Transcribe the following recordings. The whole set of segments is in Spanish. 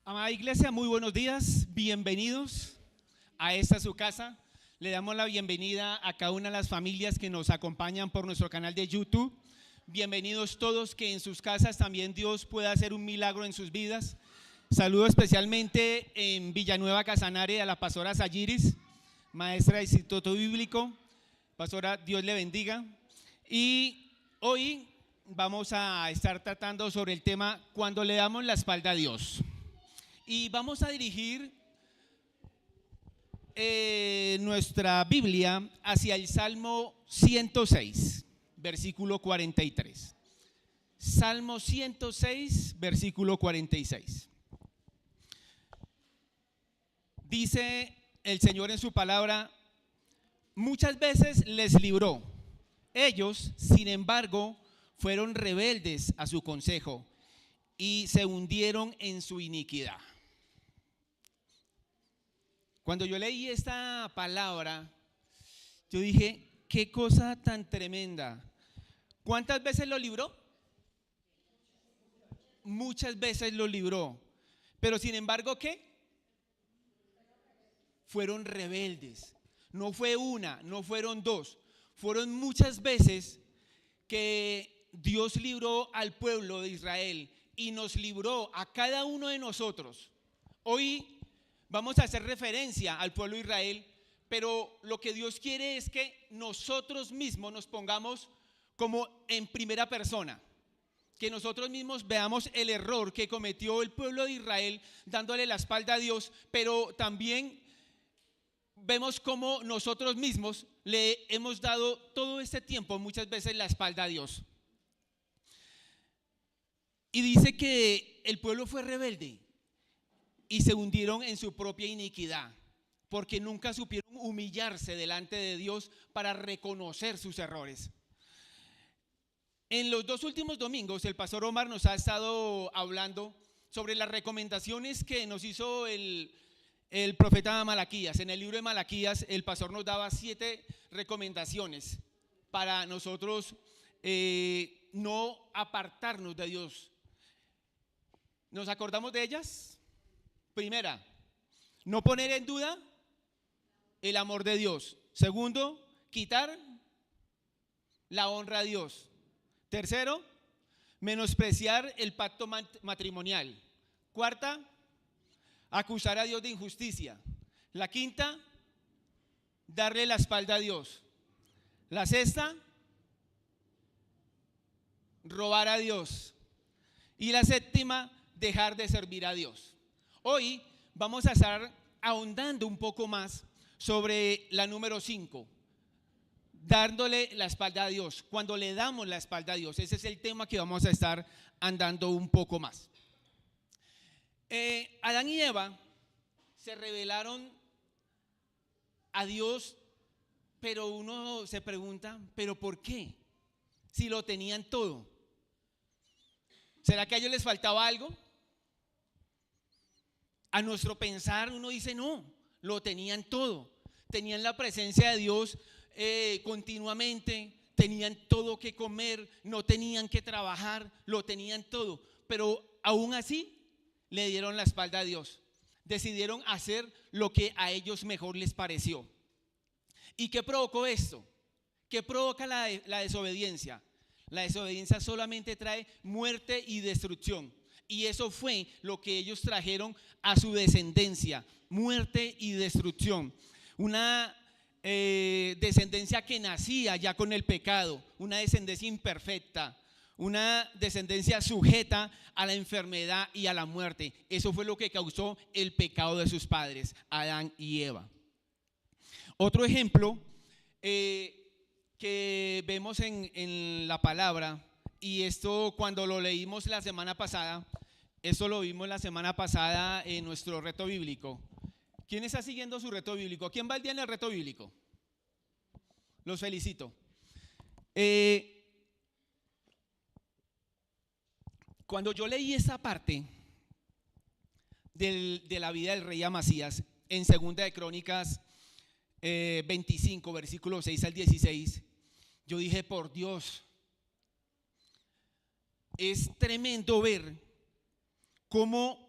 Amada iglesia, muy buenos días, bienvenidos a esta su casa. Le damos la bienvenida a cada una de las familias que nos acompañan por nuestro canal de YouTube. Bienvenidos todos, que en sus casas también Dios pueda hacer un milagro en sus vidas. Saludo especialmente en Villanueva, Casanare, a la pastora Sayiris, maestra del Instituto Bíblico. Pastora, Dios le bendiga. Y hoy vamos a estar tratando sobre el tema cuando le damos la espalda a Dios. Y vamos a dirigir nuestra Biblia hacia el Salmo 106, versículo 43. Salmo 106, versículo 46. Dice el Señor en su palabra: muchas veces les libró. Ellos, sin embargo, fueron rebeldes a su consejo y se hundieron en su iniquidad. Cuando yo leí esta palabra, yo dije, qué cosa tan tremenda. ¿Cuántas veces lo libró? Muchas veces lo libró. Pero sin embargo, ¿qué? Fueron rebeldes. No fue una, no fueron dos. Fueron muchas veces que Dios libró al pueblo de Israel y nos libró a cada uno de nosotros. Hoy vamos a hacer referencia al pueblo de Israel, pero lo que Dios quiere es que nosotros mismos nos pongamos como en primera persona, que nosotros mismos veamos el error que cometió el pueblo de Israel dándole la espalda a Dios, pero también vemos cómo nosotros mismos le hemos dado todo este tiempo muchas veces la espalda a Dios. Y dice que el pueblo fue rebelde y se hundieron en su propia iniquidad, porque nunca supieron humillarse delante de Dios para reconocer sus errores. En los dos últimos domingos el pastor Omar nos ha estado hablando sobre las recomendaciones que nos hizo el profeta Malaquías. En el libro de Malaquías el pastor nos daba 7 recomendaciones para nosotros no apartarnos de Dios. ¿Nos acordamos de ellas? Primera, no poner en duda el amor de Dios. Segundo, quitar la honra a Dios. Tercero, menospreciar el pacto matrimonial. Cuarta, acusar a Dios de injusticia. La quinta, darle la espalda a Dios. La sexta, robar a Dios. Y la séptima, dejar de servir a Dios. Hoy vamos a estar ahondando un poco más sobre la número 5, dándole la espalda a Dios. Cuando le damos la espalda a Dios, ese es el tema que vamos a estar andando un poco más. Adán y Eva se rebelaron a Dios, pero uno se pregunta, ¿pero por qué? Si lo tenían todo. ¿Será que a ellos les faltaba algo? A nuestro pensar uno dice no, lo tenían todo, tenían la presencia de Dios continuamente, tenían todo que comer, no tenían que trabajar, lo tenían todo, pero aún así le dieron la espalda a Dios, decidieron hacer lo que a ellos mejor les pareció. ¿Y qué provocó esto? ¿Qué provoca la desobediencia? La desobediencia solamente trae muerte y destrucción. Y eso fue lo que ellos trajeron a su descendencia, muerte y destrucción. Una descendencia que nacía ya con el pecado, una descendencia imperfecta, una descendencia sujeta a la enfermedad y a la muerte. Eso fue lo que causó el pecado de sus padres, Adán y Eva. Otro ejemplo que vemos en la palabra, y esto cuando lo leímos la semana pasada, esto lo vimos la semana pasada en nuestro reto bíblico. ¿Quién está siguiendo su reto bíblico? ¿Quién va al día en el reto bíblico? Los felicito. Cuando yo leí esa parte de la vida del rey Amasías en Segunda de Crónicas 25, versículos 6 al 16, yo dije, por Dios, es tremendo ver cómo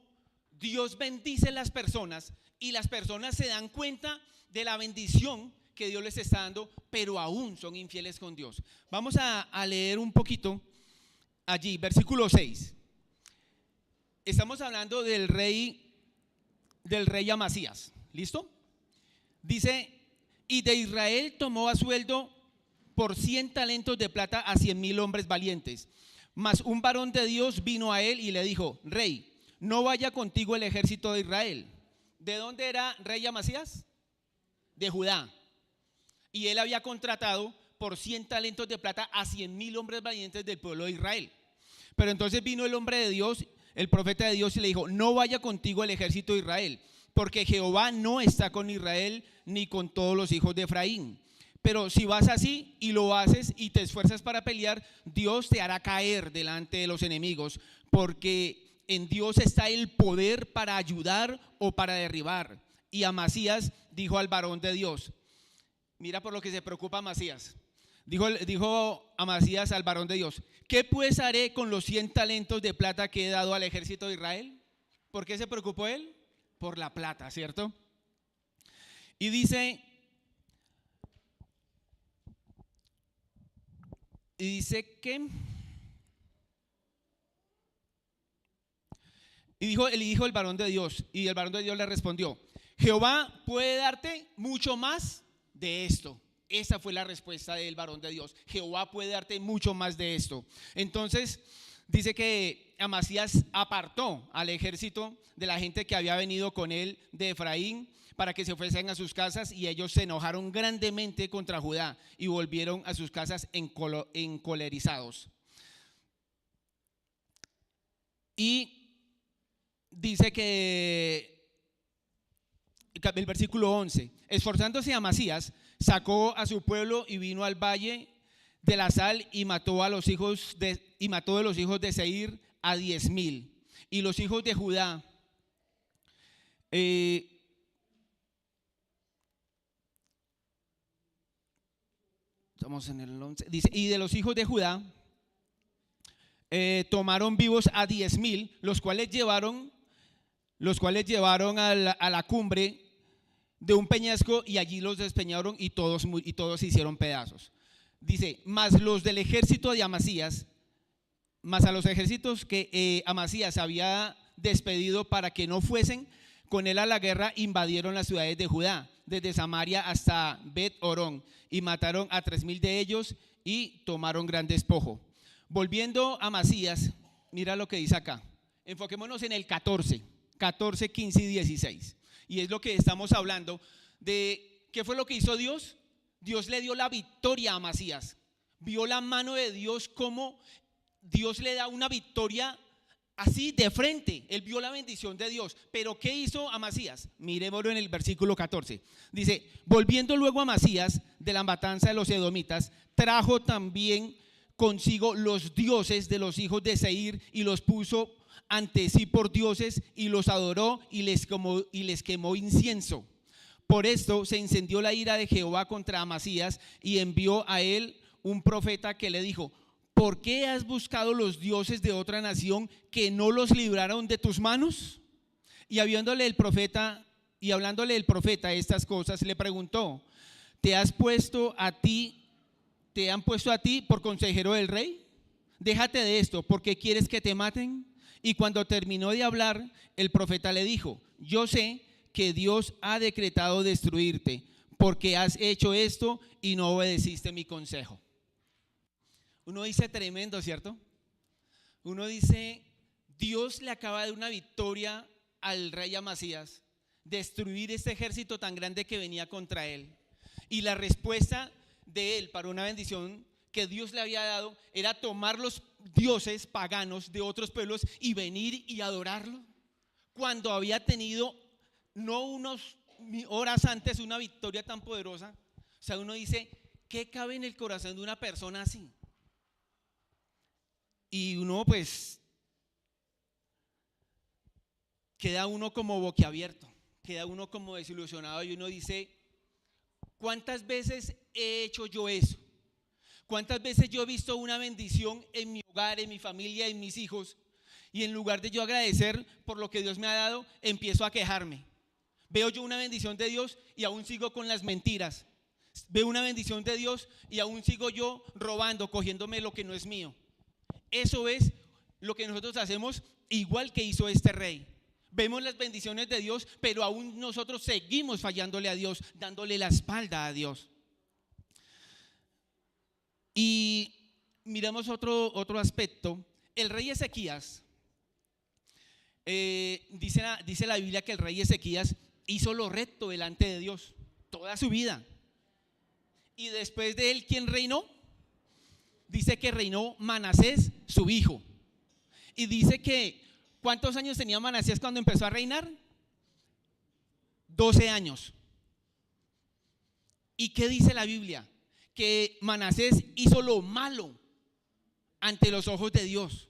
Dios bendice a las personas y las personas se dan cuenta de la bendición que Dios les está dando, pero aún son infieles con Dios. Vamos a leer un poquito allí, versículo 6. Estamos hablando del rey Amasías. ¿Listo? Dice: y de Israel tomó a sueldo por 100 talentos de plata a 100,000 hombres valientes. Mas un varón de Dios vino a él y le dijo: rey, no vaya contigo el ejército de Israel. ¿De dónde era rey Amasías? De Judá. Y él había contratado por 100 talentos de plata a 100,000 hombres valientes del pueblo de Israel. Pero entonces vino el hombre de Dios, el profeta de Dios, y le dijo: no vaya contigo el ejército de Israel, porque Jehová no está con Israel ni con todos los hijos de Efraín. Pero si vas así y lo haces y te esfuerzas para pelear, Dios te hará caer delante de los enemigos, porque en Dios está el poder para ayudar o para derribar. Y Amasías dijo al varón de Dios, mira por lo que se preocupa Amasías. Dijo Amasías al varón de Dios: ¿qué pues haré con los 100 talentos de plata que he dado al ejército de Israel? ¿Por qué se preocupó él? Por la plata, ¿cierto? Y dice que dijo el varón de Dios, y el varón de Dios le respondió: Jehová puede darte mucho más de esto. Esa fue la respuesta del varón de Dios: Jehová puede darte mucho más de esto. Entonces dice que Amasías apartó al ejército de la gente que había venido con él de Efraín para que se fuesen a sus casas, y ellos se enojaron grandemente contra Judá y volvieron a sus casas encolerizados. Y dice que el versículo 11: esforzándose Amasías, sacó a su pueblo y vino al valle de la sal y mató de los hijos de Seir a 10,000. Y los hijos de Judá estamos en el 11, dice: y de los hijos de Judá tomaron vivos a 10,000, los cuales llevaron a la cumbre de un peñasco, y allí los despeñaron y todos se hicieron pedazos. Dice: mas los del ejército de Amasías, mas a los ejércitos que Amasías había despedido para que no fuesen con él a la guerra, invadieron las ciudades de Judá, desde Samaria hasta Bet-Orón, y mataron a 3,000 de ellos y tomaron gran despojo. Volviendo a Amasías, mira lo que dice acá. Enfoquémonos en el 14, 15 y 16. Y es lo que estamos hablando de qué fue lo que hizo Dios. Dios le dio la victoria a Amasías. Vio la mano de Dios, como Dios le da una victoria así de frente. Él vio la bendición de Dios. Pero ¿qué hizo Amasías? Miremoslo en el versículo 14. Dice: volviendo luego Amasías de la matanza de los edomitas, trajo también consigo los dioses de los hijos de Seir y los puso ante sí por dioses, y los adoró y les quemó incienso. Por esto se encendió la ira de Jehová contra Amasías, y envió a él un profeta que le dijo: ¿por qué has buscado los dioses de otra nación que no los libraron de tus manos? Y hablándole el profeta estas cosas, le preguntó: ¿te han puesto a ti por consejero del rey? Déjate de esto, ¿porque quieres que te maten? Y cuando terminó de hablar, el profeta le dijo: yo sé que Dios ha decretado destruirte, porque has hecho esto y no obedeciste mi consejo. Uno dice tremendo, ¿cierto? Uno dice: Dios le acaba de dar una victoria al rey Amasías, destruir este ejército tan grande que venía contra él. Y la respuesta de él para una bendición que Dios le había dado era tomar los dioses paganos de otros pueblos y venir y adorarlo, cuando había tenido no unas horas antes una victoria tan poderosa. O sea, uno dice: ¿qué cabe en el corazón de una persona así? Y uno pues queda uno como boquiabierto, queda uno como desilusionado, y uno dice: ¿cuántas veces he hecho yo eso? ¿Cuántas veces yo he visto una bendición en mi hogar, en mi familia, en mis hijos, Y en lugar de yo agradecer por lo que Dios me ha dado, empiezo a quejarme. Veo yo una bendición de Dios y aún sigo con las mentiras. Veo una bendición de Dios y aún sigo yo robando, cogiéndome lo que no es mío. Eso es lo que nosotros hacemos, igual que hizo este rey. Vemos las bendiciones de Dios, pero aún nosotros seguimos fallándole a Dios, dándole la espalda a Dios. Y miramos otro aspecto. El rey Ezequías, dice la Biblia que el rey Ezequías hizo lo recto delante de Dios toda su vida. Y después de él, ¿quién reinó? Dice que reinó Manasés, su hijo. Y dice que, ¿cuántos años tenía Manasés cuando empezó a reinar? 12 años. ¿Y qué dice la Biblia? Que Manasés hizo lo malo ante los ojos de Dios.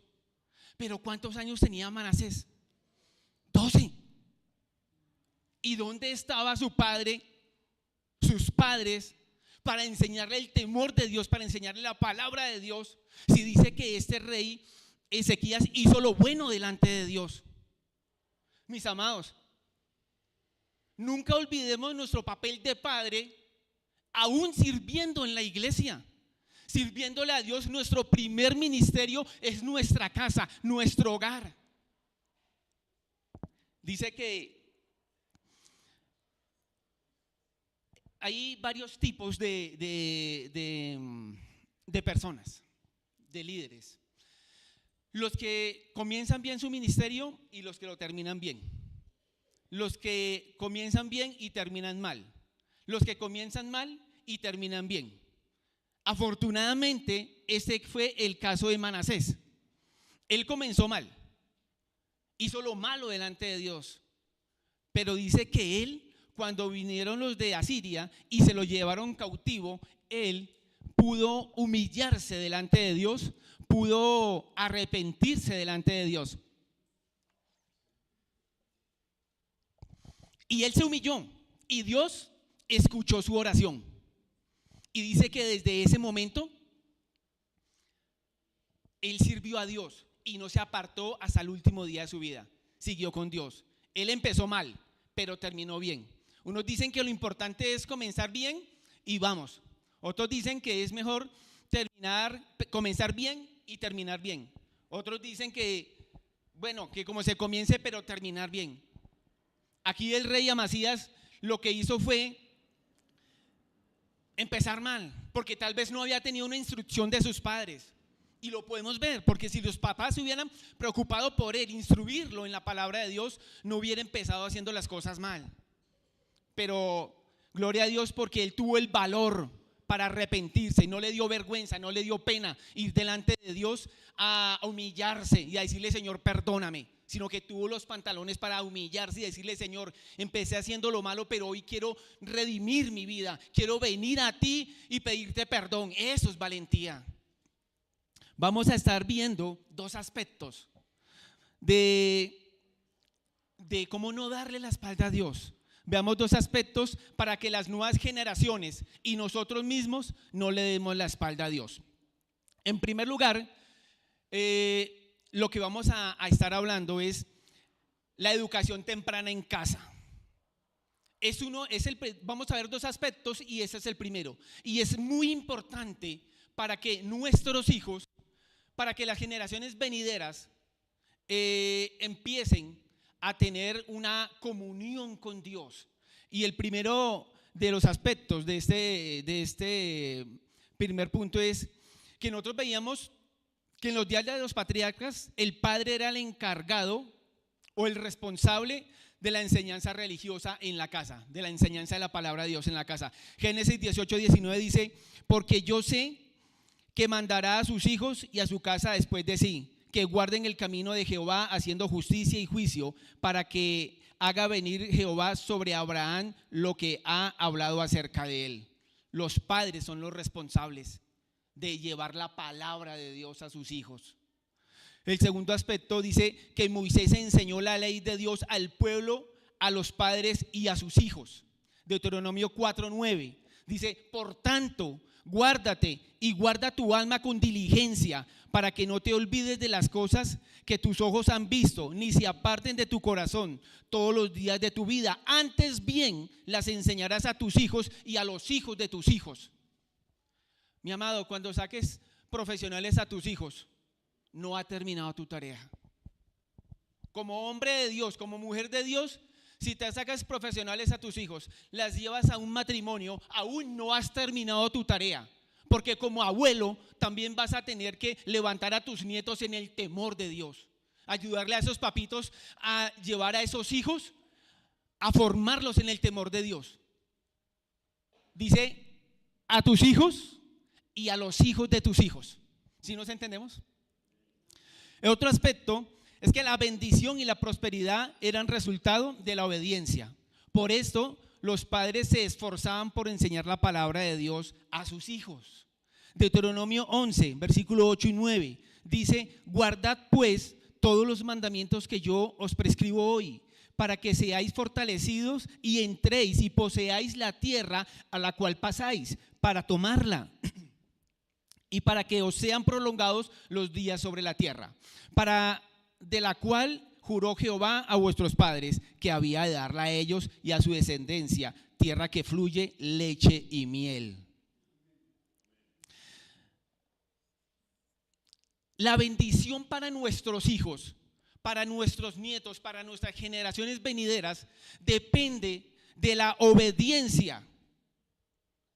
Pero ¿cuántos años tenía Manasés? 12. ¿Y dónde estaba su padre, sus padres, para enseñarle el temor de Dios, para enseñarle la palabra de Dios? Si dice que este rey Ezequías hizo lo bueno delante de Dios. Mis amados, nunca olvidemos nuestro papel de padre, aún sirviendo en la iglesia, sirviéndole a Dios. Nuestro primer ministerio es nuestra casa, nuestro hogar. Dice que hay varios tipos de personas, de líderes. Los que comienzan bien su ministerio y los que lo terminan bien. Los que comienzan bien y terminan mal. Los que comienzan mal y terminan bien. Afortunadamente, ese fue el caso de Manasés. Él comenzó mal, hizo lo malo delante de Dios, pero dice que él, cuando vinieron los de Asiria y se lo llevaron cautivo, él pudo humillarse delante de Dios, pudo arrepentirse delante de Dios. Y él se humilló y Dios escuchó su oración. Y dice que desde ese momento él sirvió a Dios y no se apartó hasta el último día de su vida. Siguió con Dios. Él empezó mal, pero terminó bien. Unos dicen que lo importante es comenzar bien y vamos. Otros dicen que es mejor comenzar bien y terminar bien. Otros dicen que, bueno, que como se comience, pero terminar bien. Aquí el rey Amasías lo que hizo fue empezar mal, porque tal vez no había tenido una instrucción de sus padres. Y lo podemos ver, porque si los papás se hubieran preocupado por él, instruirlo en la palabra de Dios, no hubiera empezado haciendo las cosas mal. Pero gloria a Dios, porque él tuvo el valor para arrepentirse y no le dio vergüenza, no le dio pena ir delante de Dios a humillarse y a decirle: Señor, perdóname, sino que tuvo los pantalones para humillarse y decirle: Señor, empecé haciendo lo malo, pero hoy quiero redimir mi vida, quiero venir a ti y pedirte perdón. Eso es valentía. Vamos a estar viendo dos aspectos de cómo no darle la espalda a Dios. Veamos dos aspectos para que las nuevas generaciones y nosotros mismos no le demos la espalda a Dios. En primer lugar, lo que vamos a estar hablando es la educación temprana en casa. Vamos a ver dos aspectos y ese es el primero. Y es muy importante para que nuestros hijos, para que las generaciones venideras empiecen a tener una comunión con Dios. Y el primero de los aspectos de este primer punto es que nosotros veíamos que en los días de los patriarcas el padre era el encargado o el responsable de la enseñanza religiosa en la casa, de la enseñanza de la palabra de Dios en la casa. Génesis 18:19 dice: porque yo sé que mandará a sus hijos y a su casa después de sí, que guarden el camino de Jehová, haciendo justicia y juicio, para que haga venir Jehová sobre Abraham lo que ha hablado acerca de él. Los padres son los responsables de llevar la palabra de Dios a sus hijos. El segundo aspecto dice que Moisés enseñó la ley de Dios al pueblo, a los padres y a sus hijos. Deuteronomio 4:9 dice: por tanto, Guárdate y guarda tu alma con diligencia, para que no te olvides de las cosas que tus ojos han visto, ni se aparten de tu corazón todos los días de tu vida. Antes bien las enseñarás a tus hijos y a los hijos de tus hijos. Mi amado, cuando saques profesionales a tus hijos, no ha terminado tu tarea. Como hombre de Dios, como mujer de Dios, si te sacas profesionales a tus hijos, las llevas a un matrimonio, aún no has terminado tu tarea. Porque como abuelo también vas a tener que levantar a tus nietos en el temor de Dios. Ayudarle a esos papitos a llevar a esos hijos, a formarlos en el temor de Dios. Dice, a tus hijos y a los hijos de tus hijos. ¿Sí nos entendemos? El otro aspecto es que la bendición y la prosperidad eran resultado de la obediencia. Por esto los padres se esforzaban por enseñar la palabra de Dios a sus hijos. Deuteronomio 11, versículo 8 y 9 dice: guardad pues todos los mandamientos que yo os prescribo hoy, para que seáis fortalecidos y entréis y poseáis la tierra a la cual pasáis, para tomarla, y para que os sean prolongados los días sobre la tierra, de la cual juró Jehová a vuestros padres que había de darla a ellos y a su descendencia, tierra que fluye leche y miel. La bendición para nuestros hijos, para nuestros nietos, para nuestras generaciones venideras, depende de la obediencia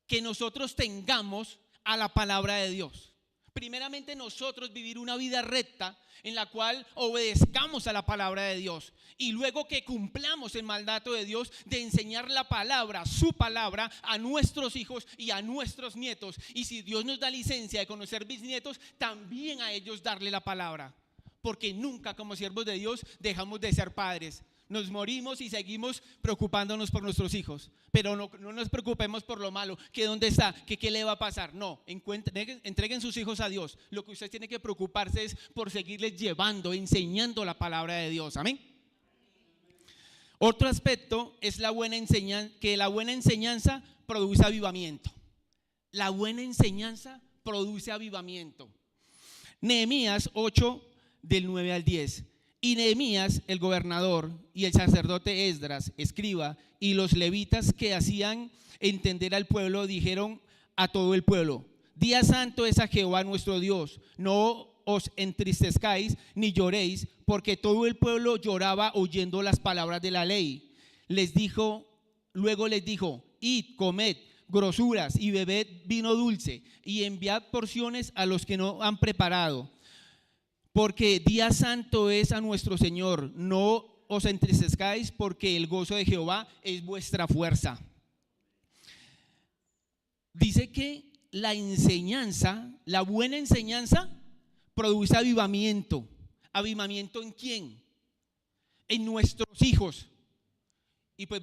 que nosotros tengamos a la palabra de Dios. Primeramente, nosotros vivir una vida recta en la cual obedezcamos a la palabra de Dios, y luego que cumplamos el mandato de Dios de enseñar la palabra, su palabra, a nuestros hijos y a nuestros nietos. Y si Dios nos da licencia de conocer bisnietos, también a ellos darle la palabra, porque nunca como siervos de Dios dejamos de ser padres. Nos morimos y seguimos preocupándonos por nuestros hijos, pero no nos preocupemos por lo malo, que dónde está, que qué le va a pasar. No, entreguen sus hijos a Dios. Lo que usted tiene que preocuparse es por seguirles llevando, enseñando la palabra de Dios. Amén. Otro aspecto es que la buena enseñanza produce avivamiento. La buena enseñanza produce avivamiento. Nehemías 8, del 9 al 10. Y Nehemías, el gobernador, y el sacerdote Esdras, escriba, y los levitas que hacían entender al pueblo, dijeron a todo el pueblo: día santo es a Jehová nuestro Dios, no os entristezcáis ni lloréis, porque todo el pueblo lloraba oyendo las palabras de la ley. Luego les dijo: id, comed grosuras y bebed vino dulce, y enviad porciones a los que no han preparado, porque día santo es a nuestro Señor. No os entristezcáis, porque el gozo de Jehová es vuestra fuerza. Dice que la enseñanza, la buena enseñanza, produce avivamiento. ¿Avivamiento en quién? En nuestros hijos. Y pues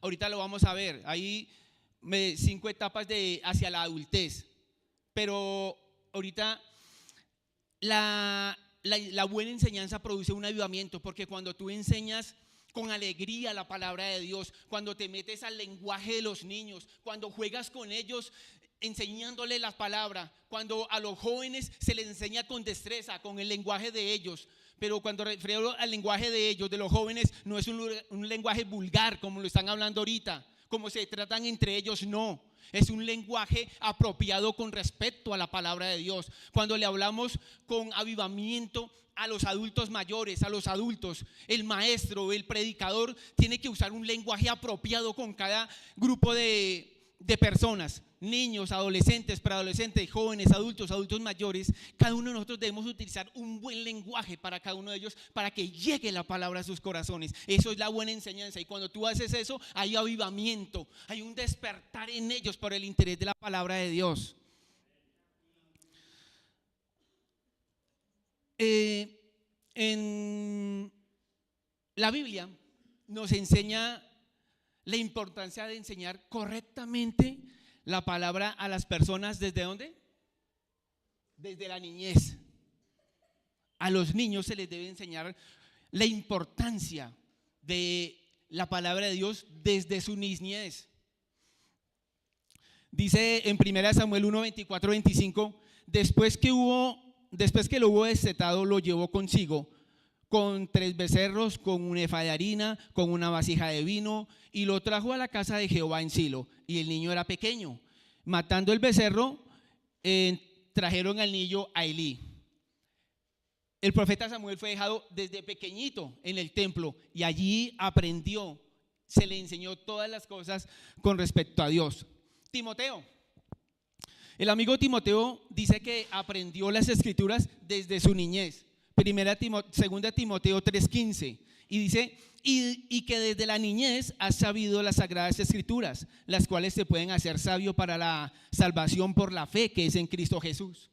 ahorita lo vamos a ver. Hay 5 etapas hacia la adultez. Pero ahorita la buena enseñanza produce un avivamiento, porque cuando tú enseñas con alegría la palabra de Dios, cuando te metes al lenguaje de los niños, cuando juegas con ellos enseñándoles la palabra, cuando a los jóvenes se les enseña con destreza, con el lenguaje de ellos. Pero cuando refiero al lenguaje de ellos, de los jóvenes, no es un lenguaje vulgar como lo están hablando ahorita, como se tratan entre ellos, no. Es un lenguaje apropiado con respecto a la palabra de Dios. Cuando le hablamos con avivamiento a los adultos mayores, a los adultos, el maestro, el predicador tiene que usar un lenguaje apropiado con cada grupo de personas, niños, adolescentes, preadolescentes, jóvenes, adultos mayores. Cada uno de nosotros debemos utilizar un buen lenguaje para cada uno de ellos, para que llegue la palabra a sus corazones. Eso es la buena enseñanza, y cuando tú haces eso, hay avivamiento, hay un despertar en ellos por el interés de la palabra de Dios. En la Biblia nos enseña la importancia de enseñar correctamente la palabra a las personas. ¿Desde dónde? Desde la niñez. A los niños se les debe enseñar la importancia de la palabra de Dios desde su niñez. Dice en 1 Samuel 1, 24, 25, después que lo hubo destetado, lo llevó consigo con 3 becerros, con un efa de harina, con una vasija de vino, y lo trajo a la casa de Jehová en Silo. Y el niño era pequeño. Matando el becerro, trajeron al niño a Elí. El profeta Samuel fue dejado desde pequeñito en el templo y allí aprendió, se le enseñó todas las cosas con respecto a Dios. Timoteo. El amigo Timoteo dice que aprendió las escrituras desde su niñez. Segunda Timoteo 3:15, y dice y que desde la niñez has sabido las sagradas escrituras, las cuales te pueden hacer sabio para la salvación por la fe que es en Cristo Jesús.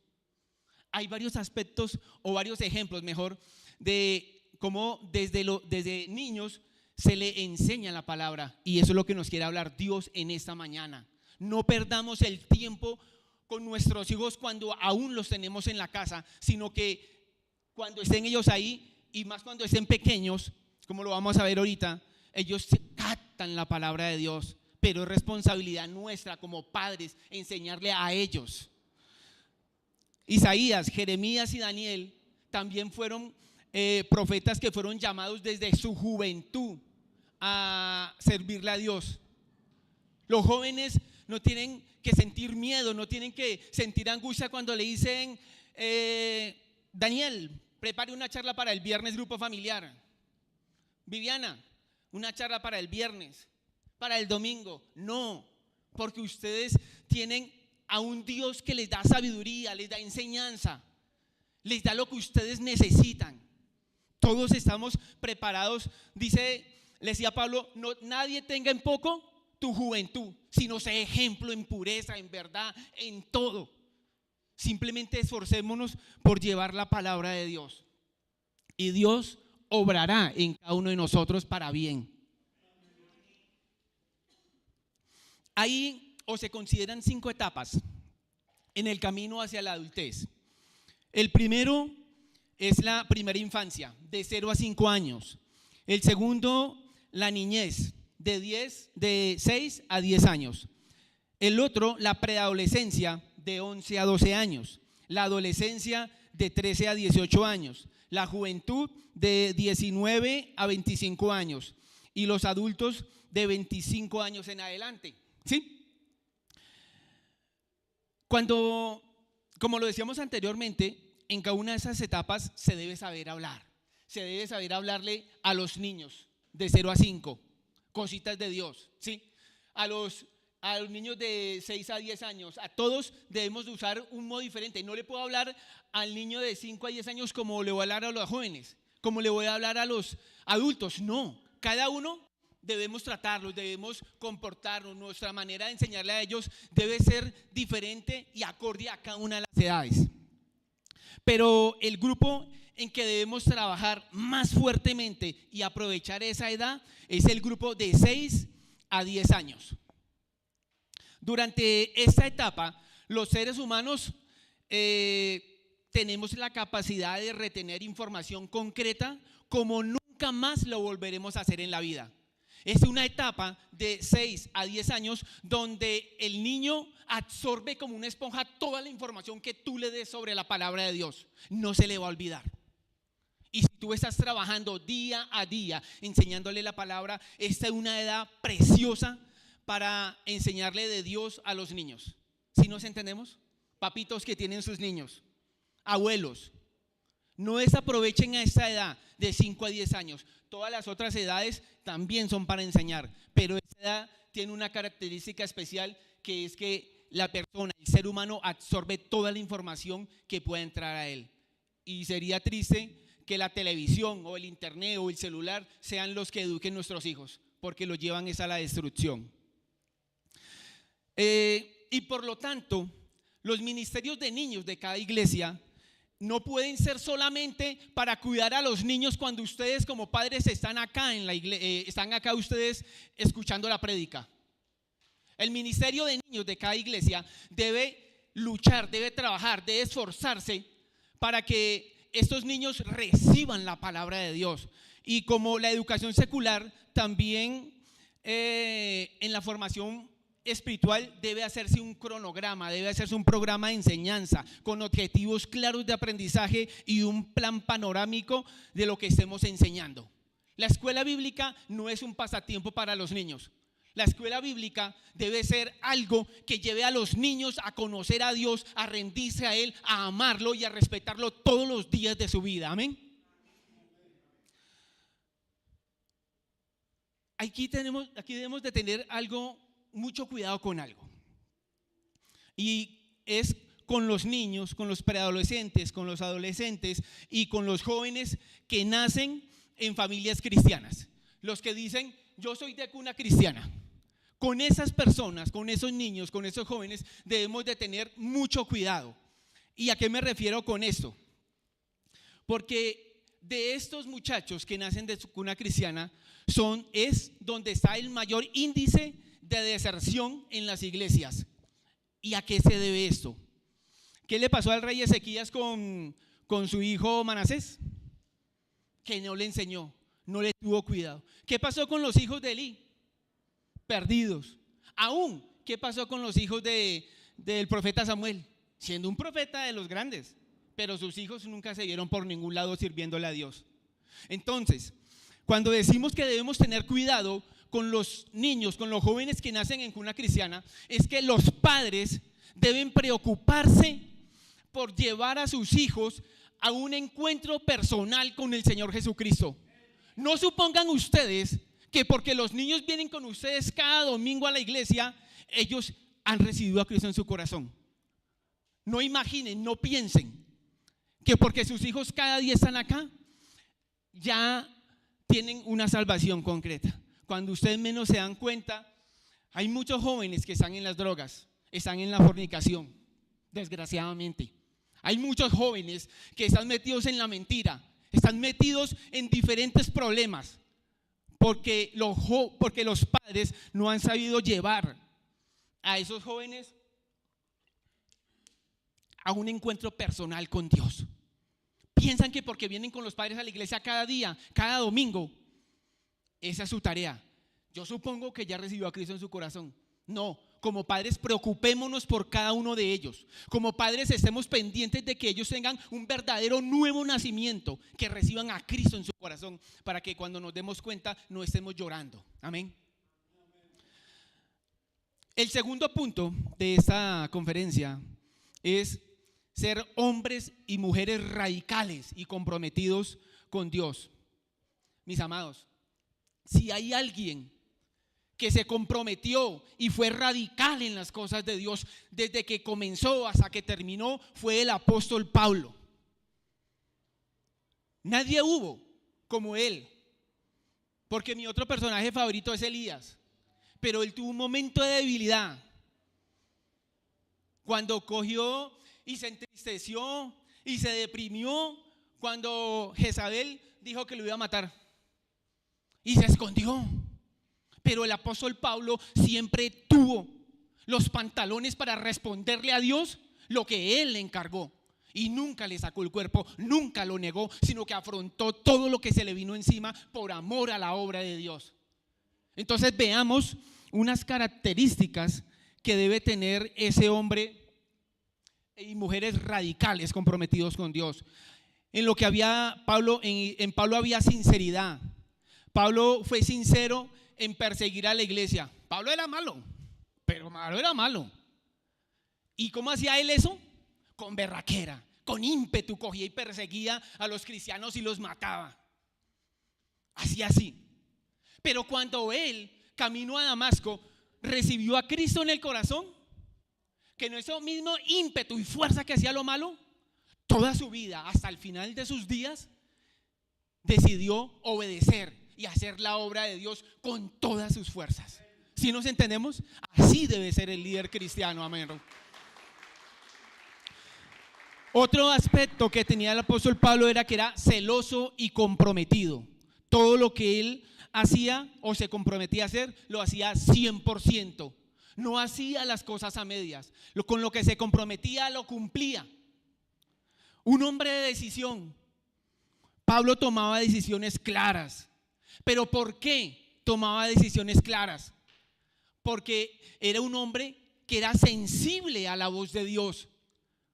Hay varios aspectos o varios ejemplos, mejor, de cómo desde niños se le enseña la palabra, y eso es lo que nos quiere hablar Dios en esta mañana. No perdamos el tiempo con nuestros hijos cuando aún los tenemos en la casa, sino que cuando estén ellos ahí, y más cuando estén pequeños, como lo vamos a ver ahorita, ellos captan la palabra de Dios, pero es responsabilidad nuestra como padres enseñarle a ellos. Isaías, Jeremías y Daniel también fueron profetas que fueron llamados desde su juventud a servirle a Dios. Los jóvenes no tienen que sentir miedo, no tienen que sentir angustia cuando le dicen Daniel, prepare una charla para el viernes grupo familiar. Viviana, una charla para el viernes, para el domingo. No, porque ustedes tienen a un Dios que les da sabiduría, les da enseñanza, les da lo que ustedes necesitan. Todos estamos preparados. Le decía Pablo, no, nadie tenga en poco tu juventud, sino sé ejemplo en pureza, en verdad, en todo. Simplemente esforcémonos por llevar la palabra de Dios, y Dios obrará en cada uno de nosotros para bien. Ahí se consideran 5 etapas en el camino hacia la adultez. El primero es la primera infancia, de 0 a 5 años. El segundo, la niñez, de 6 a 10 años. El otro, la preadolescencia, de 11 a 12 años. La adolescencia, de 13 a 18 años. La juventud, de 19 a 25 años. Y los adultos, de 25 años en adelante. ¿Sí? Como lo decíamos anteriormente, en cada una de esas etapas se debe saber hablar. Se debe saber hablarle a los niños de 0 a 5, cositas de Dios, ¿sí? A los niños de 6 a 10 años, a todos debemos de usar un modo diferente. No le puedo hablar al niño de 5 a 10 años como le voy a hablar a los jóvenes, como le voy a hablar a los adultos. No, cada uno debemos tratarlos, debemos comportarnos. Nuestra manera de enseñarle a ellos debe ser diferente y acorde a cada una de las edades. Pero el grupo en que debemos trabajar más fuertemente y aprovechar esa edad es el grupo de 6 a 10 años. Durante esta etapa, los seres humanos tenemos la capacidad de retener información concreta como nunca más lo volveremos a hacer en la vida. Es una etapa de 6 a 10 años donde el niño absorbe como una esponja toda la información que tú le des sobre la palabra de Dios. No se le va a olvidar. Y si tú estás trabajando día a día enseñándole la palabra, esta es una edad preciosa para enseñarle de Dios a los niños. ¿Sí nos entendemos? Papitos que tienen sus niños, abuelos, no desaprovechen a esta edad de 5 a 10 años. Todas las otras edades también son para enseñar, pero esta edad tiene una característica especial, que es que la persona, el ser humano, absorbe toda la información que pueda entrar a él. Y sería triste que la televisión o el internet o el celular sean los que eduquen nuestros hijos, porque los llevan a la destrucción. Y por lo tanto, los ministerios de niños de cada iglesia no pueden ser solamente para cuidar a los niños cuando ustedes como padres están acá en la iglesia, están acá ustedes escuchando la prédica. El ministerio de niños de cada iglesia debe luchar, debe trabajar, debe esforzarse para que estos niños reciban la palabra de Dios. Y como la educación secular, también en la formación espiritual debe hacerse un cronograma, debe hacerse un programa de enseñanza con objetivos claros de aprendizaje y un plan panorámico de lo que estemos enseñando. La escuela bíblica no es un pasatiempo para los niños. La escuela bíblica debe ser algo que lleve a los niños a conocer a Dios, a rendirse a Él, a amarlo y a respetarlo todos los días de su vida. Amén. Aquí debemos de tener mucho cuidado con algo. Y es con los niños, con los preadolescentes, con los adolescentes y con los jóvenes que nacen en familias cristianas. Los que dicen, yo soy de cuna cristiana. Con esas personas, con esos niños, con esos jóvenes debemos de tener mucho cuidado. ¿Y a qué me refiero con esto? Porque de estos muchachos que nacen de cuna cristiana es donde está el mayor índice de deserción en las iglesias. ¿Y a qué se debe esto? ¿Qué le pasó al rey Ezequías con su hijo Manasés? Que no le enseñó, no le tuvo cuidado. ¿Qué pasó con los hijos de Elí? Perdidos. Aún, ¿qué pasó con los hijos del profeta Samuel? Siendo un profeta de los grandes, pero sus hijos nunca se vieron por ningún lado sirviéndole a Dios. Entonces, cuando decimos que debemos tener cuidado con los niños, con los jóvenes que nacen en cuna cristiana, es que los padres deben preocuparse por llevar a sus hijos a un encuentro personal con el Señor Jesucristo. No supongan ustedes que porque los niños vienen con ustedes cada domingo a la iglesia, ellos han recibido a Cristo en su corazón. No imaginen, no piensen que porque sus hijos cada día están acá, ya tienen una salvación concreta. Cuando ustedes menos se dan cuenta, hay muchos jóvenes que están en las drogas, están en la fornicación, desgraciadamente. Hay muchos jóvenes que están metidos en la mentira, están metidos en diferentes problemas. Porque los padres no han sabido llevar a esos jóvenes a un encuentro personal con Dios. Piensan que porque vienen con los padres a la iglesia cada día, cada domingo, esa es su tarea. Yo supongo que ya recibió a Cristo en su corazón. No, como padres preocupémonos por cada uno de ellos. Como padres estemos pendientes de que ellos tengan un verdadero nuevo nacimiento, que reciban a Cristo en su corazón, para que cuando nos demos cuenta no estemos llorando. Amén. El segundo punto de esta conferencia es ser hombres y mujeres radicales y comprometidos con Dios. Mis amados, si hay alguien que se comprometió y fue radical en las cosas de Dios desde que comenzó hasta que terminó, fue el apóstol Pablo. Nadie hubo como él, porque mi otro personaje favorito es Elías, pero él tuvo un momento de debilidad cuando cogió y se entristeció y se deprimió cuando Jezabel dijo que lo iba a matar y se escondió. Pero el apóstol Pablo siempre tuvo los pantalones para responderle a Dios lo que él le encargó. Y nunca le sacó el cuerpo, nunca lo negó, sino que afrontó todo lo que se le vino encima por amor a la obra de Dios. Entonces veamos unas características que debe tener ese hombre y mujeres radicales comprometidos con Dios. En lo que había Pablo, en Pablo había sinceridad. Pablo fue sincero en perseguir a la iglesia. Pablo era malo, pero Pablo era malo. ¿Y cómo hacía él eso? Con berraquera, con ímpetu cogía y perseguía a los cristianos y los mataba. Hacía así. Pero cuando él caminó a Damasco, recibió a Cristo en el corazón, que no es el mismo ímpetu y fuerza que hacía lo malo, toda su vida, hasta el final de sus días, decidió obedecer y hacer la obra de Dios con todas sus fuerzas. ¿Sí nos entendemos? Así debe ser el líder cristiano, amén. Otro aspecto que tenía el apóstol Pablo era que era celoso y comprometido. Todo lo que él hacía o se comprometía a hacer, lo hacía 100%. No hacía las cosas a medias. Con lo que se comprometía, lo cumplía. Un hombre de decisión. Pablo tomaba decisiones claras. ¿Pero por qué tomaba decisiones claras? porque era un hombre que era sensible a la voz de Dios.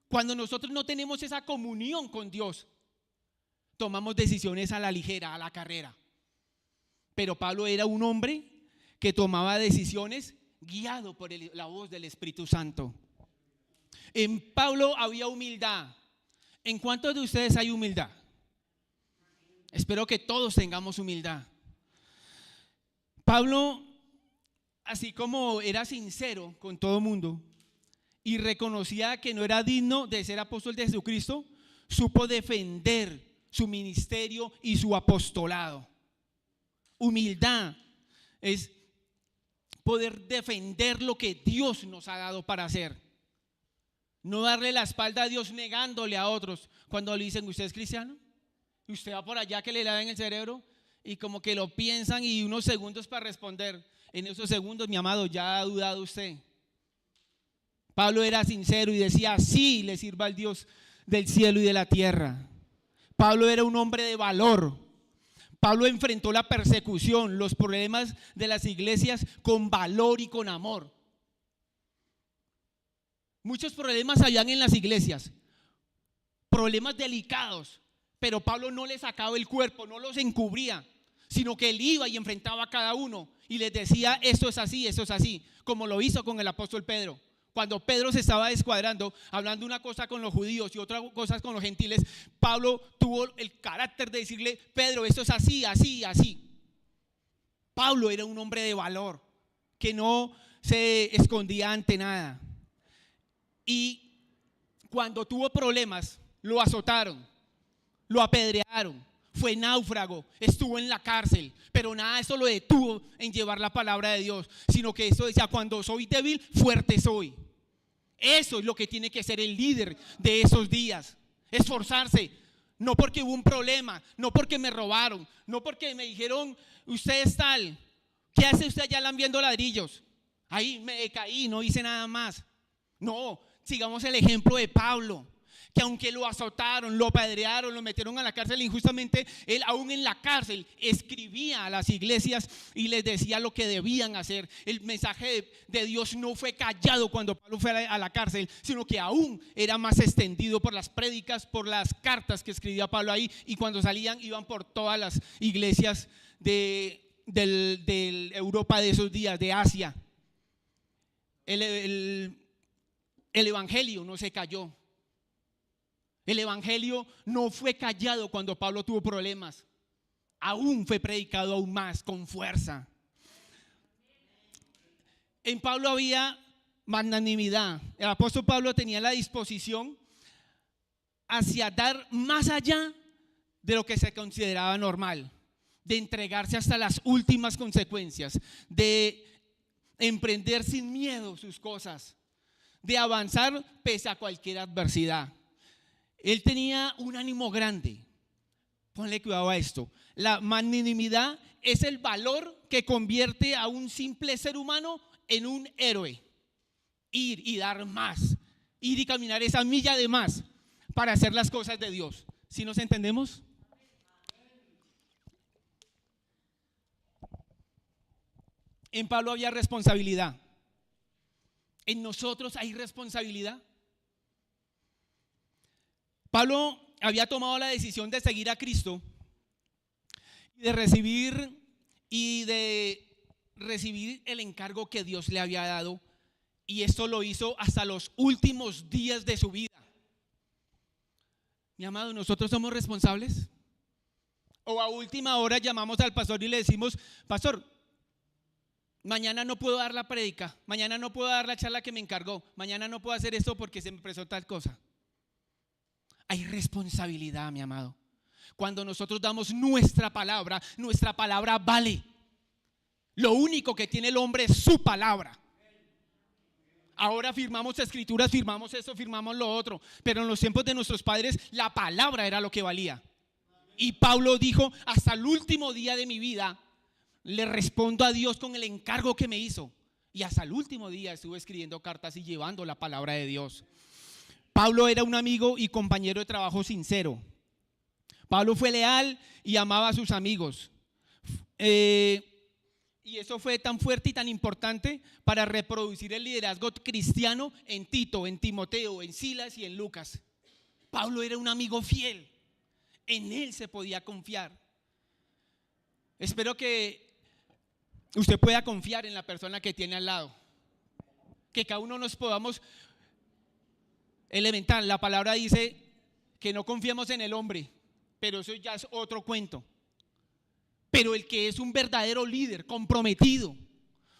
Cuando nosotros no tenemos esa comunión con Dios, tomamos decisiones a la ligera, a la carrera. Pero Pablo era un hombre que tomaba decisiones guiado por la voz del Espíritu Santo. En Pablo había humildad. ¿En cuántos de ustedes hay humildad? Espero que todos tengamos humildad. Pablo, así como era sincero con todo el mundo y reconocía que no era digno de ser apóstol de Jesucristo, supo defender su ministerio y su apostolado. Humildad es poder defender lo que Dios nos ha dado para hacer. No darle la espalda a Dios negándole a otros. Cuando le dicen, ¿usted es cristiano? Y usted va por allá que le laven el cerebro y como que lo piensan y unos segundos para responder. En esos segundos, mi amado, ya ha dudado usted. Pablo era sincero y decía, sí, le sirva al Dios del cielo y de la tierra. Pablo era un hombre de valor. Pablo enfrentó la persecución, los problemas de las iglesias con valor y con amor. Muchos problemas habían en las iglesias, problemas delicados, pero Pablo no les sacaba el cuerpo, no los encubría, sino que él iba y enfrentaba a cada uno y les decía, esto es así, como lo hizo con el apóstol Pedro. Cuando Pedro se estaba descuadrando, hablando una cosa con los judíos y otra cosa con los gentiles, Pablo tuvo el carácter de decirle, Pedro, esto es así, así, así. Pablo era un hombre de valor, que no se escondía ante nada. Y cuando tuvo problemas, lo azotaron, lo apedrearon, fue náufrago, estuvo en la cárcel, pero nada de eso lo detuvo en llevar la palabra de Dios, sino que eso decía, cuando soy débil, fuerte soy. Eso es lo que tiene que ser el líder de esos días, esforzarse, no porque hubo un problema, no porque me robaron, no porque me dijeron, usted es tal, ¿qué hace usted allá lambiendo ladrillos? Ahí me caí, no hice nada más. No, sigamos el ejemplo de Pablo, que aunque lo azotaron, lo apedrearon, lo metieron a la cárcel injustamente, él aún en la cárcel escribía a las iglesias y les decía lo que debían hacer. El mensaje de Dios no fue callado cuando Pablo fue a la cárcel, sino que aún era más extendido por las prédicas, por las cartas que escribía Pablo ahí, y cuando salían iban por todas las iglesias de Europa de esos días, de Asia. El evangelio no se cayó. El evangelio no fue callado cuando Pablo tuvo problemas. Aún fue predicado aún más, con fuerza. En Pablo había magnanimidad. El apóstol Pablo tenía la disposición hacia dar más allá de lo que se consideraba normal, de entregarse hasta las últimas consecuencias, de emprender sin miedo sus cosas, de avanzar pese a cualquier adversidad. Él tenía un ánimo grande. Ponle cuidado a esto. La magnanimidad es el valor que convierte a un simple ser humano en un héroe. Ir y dar más, ir y caminar esa milla de más para hacer las cosas de Dios. ¿Sí nos entendemos? En Pablo había responsabilidad. En nosotros hay responsabilidad. Pablo había tomado la decisión de seguir a Cristo y de recibir el encargo que Dios le había dado, y esto lo hizo hasta los últimos días de su vida. Mi amado, ¿nosotros somos responsables? O a última hora llamamos al pastor y le decimos, pastor, mañana no puedo dar la prédica, mañana no puedo dar la charla que me encargó, mañana no puedo hacer esto porque se me presentó tal cosa. Hay responsabilidad, mi amado. Cuando nosotros damos nuestra palabra vale. Lo único que tiene el hombre es su palabra. Ahora firmamos escrituras, firmamos eso, firmamos lo otro, pero en los tiempos de nuestros padres la palabra era lo que valía. Y Pablo dijo, hasta el último día de mi vida le respondo a Dios con el encargo que me hizo. Y hasta el último día estuve escribiendo cartas y llevando la palabra de Dios. Pablo era un amigo y compañero de trabajo sincero. Pablo fue leal y amaba a sus amigos. Y Y eso fue tan fuerte y tan importante para reproducir el liderazgo cristiano en Tito, en Timoteo, en Silas y en Lucas. Pablo era un amigo fiel. En él se podía confiar. Espero que usted pueda confiar en la persona que tiene al lado. Que cada uno nos podamos elementar. La palabra dice que no confiemos en el hombre, pero eso ya es otro cuento. Pero el que es un verdadero líder, comprometido,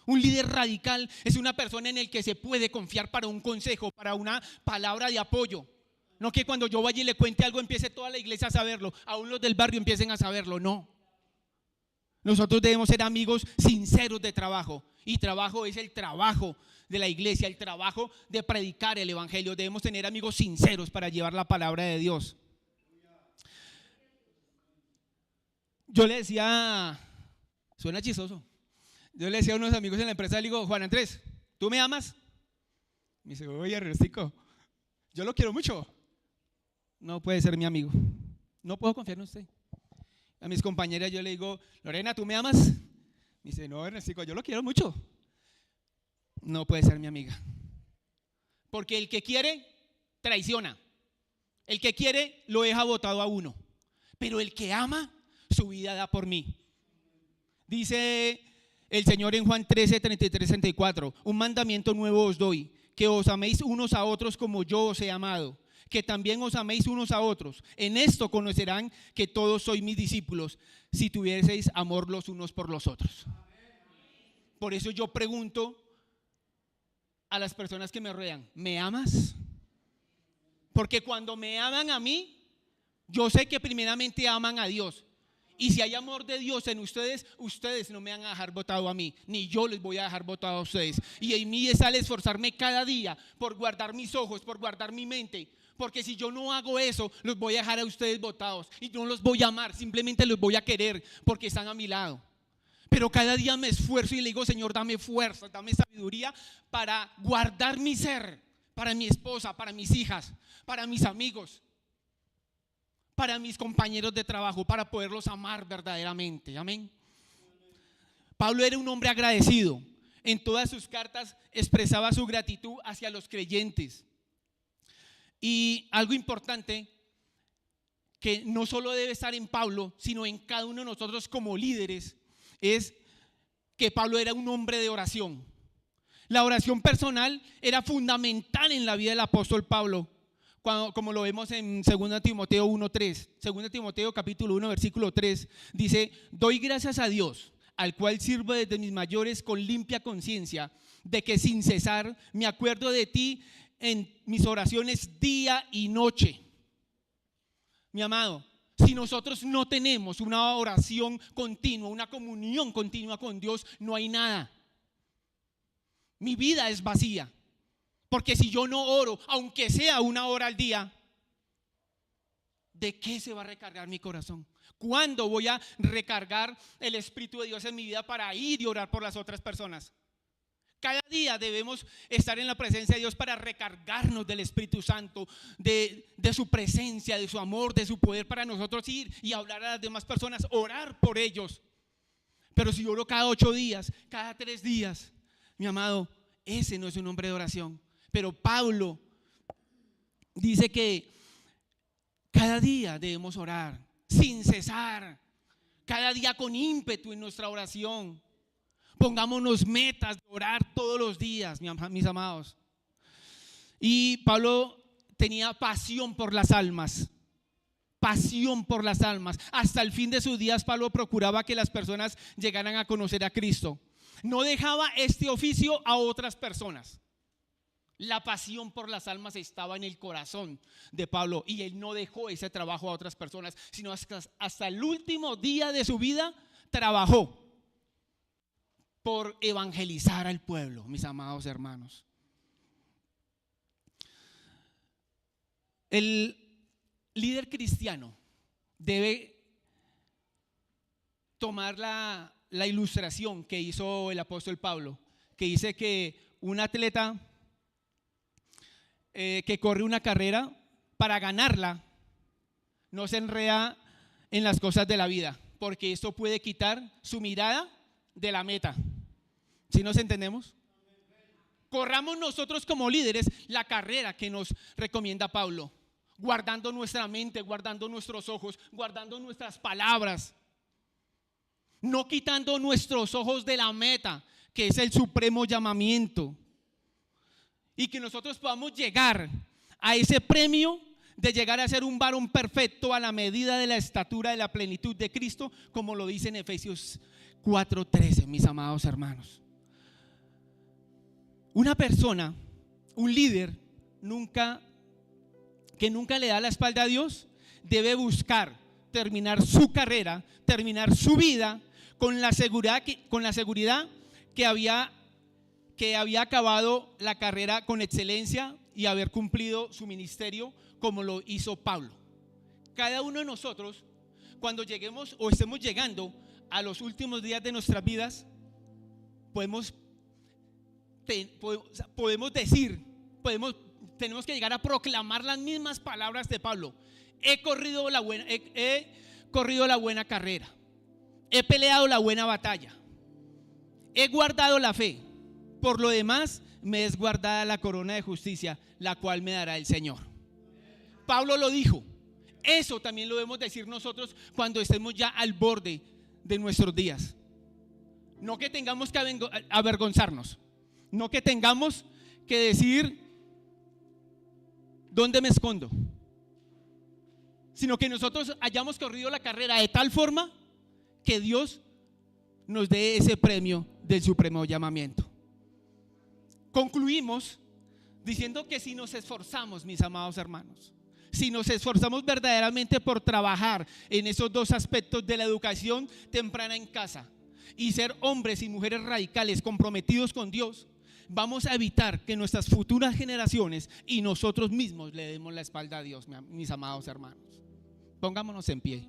un líder radical, es una persona en el que se puede confiar para un consejo, para una palabra de apoyo. No que cuando yo vaya y le cuente algo empiece toda la iglesia a saberlo, aún los del barrio empiecen a saberlo, no. Nosotros debemos ser amigos sinceros de trabajo, y trabajo es el trabajo de la iglesia, el trabajo de predicar el evangelio. Debemos tener amigos sinceros para llevar la palabra de Dios. Yo le decía, suena chistoso, yo le decía a unos amigos en la empresa, le digo, Juan Andrés, ¿tú me amas? Me dice, oye, Ernestico, yo lo quiero mucho. No puede ser mi amigo, no puedo confiar en usted. A mis compañeras yo le digo, Lorena, ¿tú me amas? Me dice, no, Ernestico, yo lo quiero mucho. No puede ser mi amiga. Porque el que quiere, traiciona. El que quiere, lo deja botado a uno. Pero el que ama, su vida da por mí. Dice el Señor en Juan 13, 33, 34, un mandamiento nuevo os doy, que os améis unos a otros como yo os he amado, que también os améis unos a otros. En esto conocerán que todos sois mis discípulos, si tuvieseis amor los unos por los otros. Por eso yo pregunto a las personas que me rodean, ¿me amas? Porque cuando me aman a mí, yo sé que primeramente aman a Dios. Y si hay amor de Dios en ustedes, ustedes no me van a dejar botado a mí, ni yo les voy a dejar botado a ustedes. Y en mí es al esforzarme cada día por guardar mis ojos, por guardar mi mente. Porque si yo no hago eso, los voy a dejar a ustedes botados. Y no los voy a amar, simplemente los voy a querer porque están a mi lado. Pero cada día me esfuerzo y le digo, Señor, dame fuerza, dame sabiduría para guardar mi ser, para mi esposa, para mis hijas, para mis amigos, para mis compañeros de trabajo, para poderlos amar verdaderamente. Amén. Pablo era un hombre agradecido. En todas sus cartas expresaba su gratitud hacia los creyentes. Y algo importante que no solo debe estar en Pablo, sino en cada uno de nosotros como líderes, es que Pablo era un hombre de oración. La oración personal era fundamental en la vida del apóstol Pablo, como lo vemos en 2 Timoteo 1:3. 2 Timoteo capítulo 1 versículo 3 dice: doy gracias a Dios, al cual sirvo desde mis mayores con limpia conciencia, de que sin cesar me acuerdo de ti en mis oraciones día y noche. Mi amado, si nosotros no tenemos una oración continua, una comunión continua con Dios, no hay nada. Mi vida es vacía. Porque si yo no oro, aunque sea 1 hora al día, ¿de qué se va a recargar mi corazón? ¿Cuándo voy a recargar el Espíritu de Dios en mi vida para ir y orar por las otras personas? Cada día debemos estar en la presencia de Dios para recargarnos del Espíritu Santo, de su presencia, de su amor, de su poder, para nosotros ir y hablar a las demás personas, orar por ellos. Pero si oro cada 8 días, cada 3 días, mi amado, ese no es un hombre de oración. Pero Pablo dice que cada día debemos orar sin cesar, cada día con ímpetu en nuestra oración. Pongámonos metas de orar todos los días, mis amados. Y Pablo tenía pasión por las almas. Pasión por las almas. Hasta el fin de sus días Pablo procuraba que las personas llegaran a conocer a Cristo. No dejaba este oficio a otras personas. La pasión por las almas estaba en el corazón de Pablo, y él no dejó ese trabajo a otras personas, sino hasta el último día de su vida trabajó por evangelizar al pueblo, mis amados hermanos. El líder cristiano debe tomar la ilustración que hizo el apóstol Pablo, que dice que un atleta que corre una carrera, para ganarla no se enreda en las cosas de la vida, porque esto puede quitar su mirada de la meta. ¿Sí nos entendemos? Corramos nosotros como líderes la carrera que nos recomienda Pablo, guardando nuestra mente, guardando nuestros ojos, guardando nuestras palabras, no quitando nuestros ojos de la meta, que es el supremo llamamiento, y que nosotros podamos llegar a ese premio de llegar a ser un varón perfecto a la medida de la estatura de la plenitud de Cristo, como lo dice en Efesios 4:13, mis amados hermanos. Una persona, un líder, que nunca le da la espalda a Dios, debe buscar terminar su carrera, terminar su vida con la seguridad que había acabado la carrera con excelencia y haber cumplido su ministerio como lo hizo Pablo. Cada uno de nosotros, cuando lleguemos o estemos llegando a los últimos días de nuestras vidas, tenemos que llegar a proclamar las mismas palabras de Pablo. He corrido la buena carrera, he peleado la buena batalla, he guardado la fe, por lo demás me es guardada la corona de justicia, la cual me dará el Señor. Pablo lo dijo. Eso también lo debemos decir nosotros cuando estemos ya al borde de nuestros días. No que tengamos que avergonzarnos, no que tengamos que decir ¿dónde me escondo? Sino que nosotros hayamos corrido la carrera de tal forma que Dios nos dé ese premio del supremo llamamiento. Concluimos diciendo que si nos esforzamos, mis amados hermanos, si nos esforzamos verdaderamente por trabajar en esos dos aspectos de la educación temprana en casa y ser hombres y mujeres radicales comprometidos con Dios, vamos a evitar que nuestras futuras generaciones y nosotros mismos le demos la espalda a Dios, mis amados hermanos. Pongámonos en pie.